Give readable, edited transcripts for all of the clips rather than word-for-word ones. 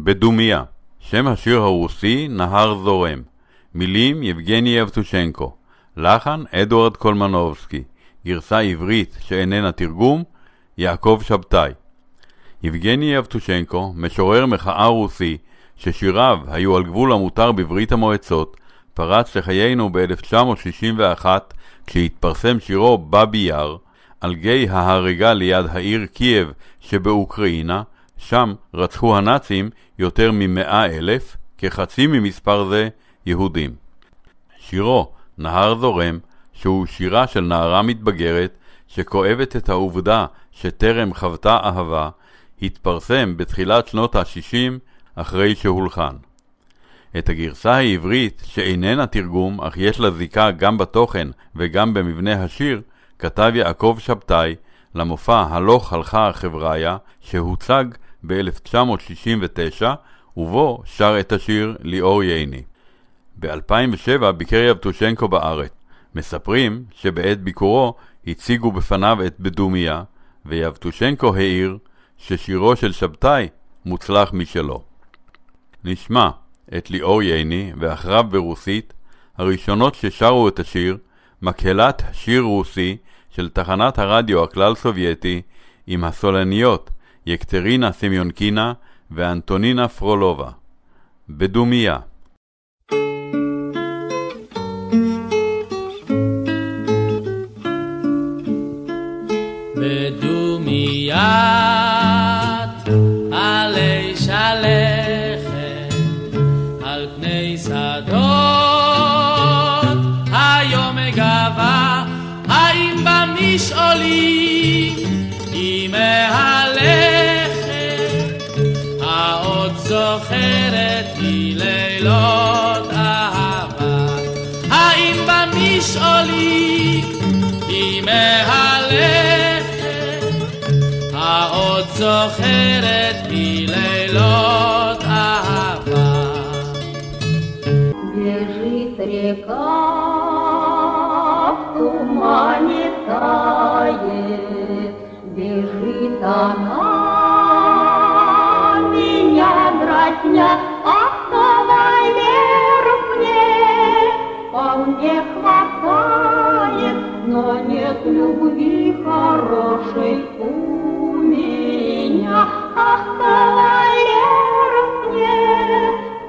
בדומיה. שם השיר הרוסי נהר זורם. מילים יבגני יבטושנקו. לחן אדוארד קולמנובסקי. גרסה עברית שאיננה תרגום יעקב שבתאי. יבגני יבטושנקו, משורר מחאה רוסי ששיריו היו על גבול המותר בברית המועצות, פרץ לחיינו ב-1961 כשהתפרסם שירו בבי יאר על גיא ההריגה ליד העיר קייב שבאוקראינה. שם רצחו הנאצים יותר מ100,000, כחצי ממספר זה יהודים. שירו נהר זורם, שהוא שירה של נערה מתבגרת שכואבת את העובדה שטרם חוותה אהבה, התפרסם בתחילת שנות ה-60 אחרי שהולחן. את הגרסה העברית, שאיננה תרגום אך יש לה זיקה גם בתוכן וגם במבנה השיר, כתב יעקב שבתאי למופע הלוך הלכה החבריה שהוצג ב-1969, ובו שר את השיר ליאור ייני. ב-2007 ביקר יבטושנקו בארץ. מספרים שבעת ביקורו הציגו בפניו את בדומיה, ויבטושנקו העיר ששירו של שבתאי מוצלח משלו. נשמע את ליאור ייני ואחריו ברוסית, הראשונות ששרו את השיר, מקהלת שיר רוסי של תחנת הרדיו הכלל סובייטי עם הסולניות יקטרינה סמיונקינה ואנטונינה פרולובה. בדומיה. בדומיית עלי שלכת על פני שדות היום מגבה האם במשעולים היא מהלכת העוד זוכרת היא לילות אהבה האם במשעולים היא מהלכת העוד זוכרת היא לילות אהבה. Бежит река, в тумане тает, бежит она, меня дразня, ах, кавалер мне вполне хватает, но нет любви хорошей у меня, ах, кавалер мне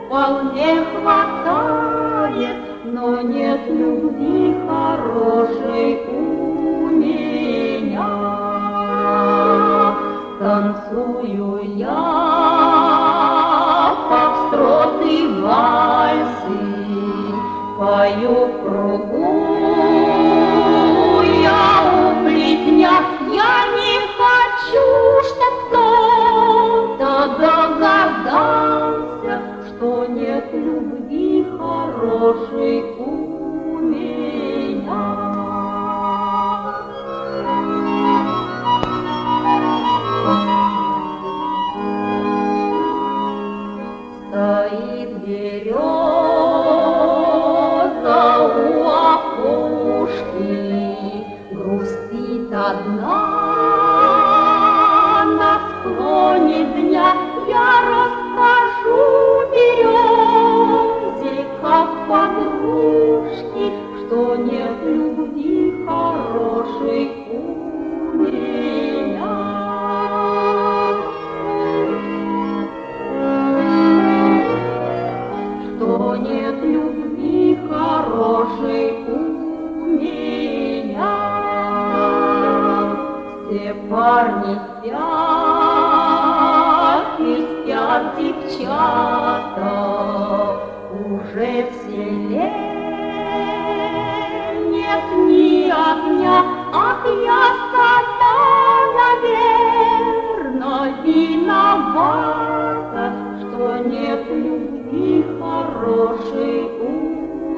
вполне хватает, но нет любви хорошей у меня. Танцую я фокстроты вальсы, пою в кругу я у плетня. Я не хочу, чтоб кто-то догадался, что нет любви хорошей у меня. Стоит береза у опушки, грустит одна на склоне дня. Я расскажу березе, как подружки, что нет любви хорошей у меня. Что нет любви хорошей у меня. Все парни спят, и спят девчата, уже в селе нет ни огня, ах, я сама, наверно, виновата, что нет любви хорошей у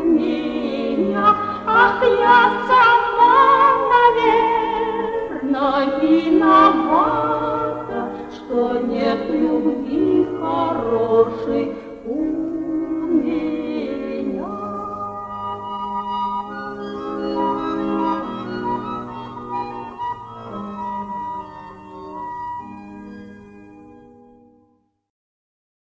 меня, ах, я сама, наверно, виновата, что нет любви хорошей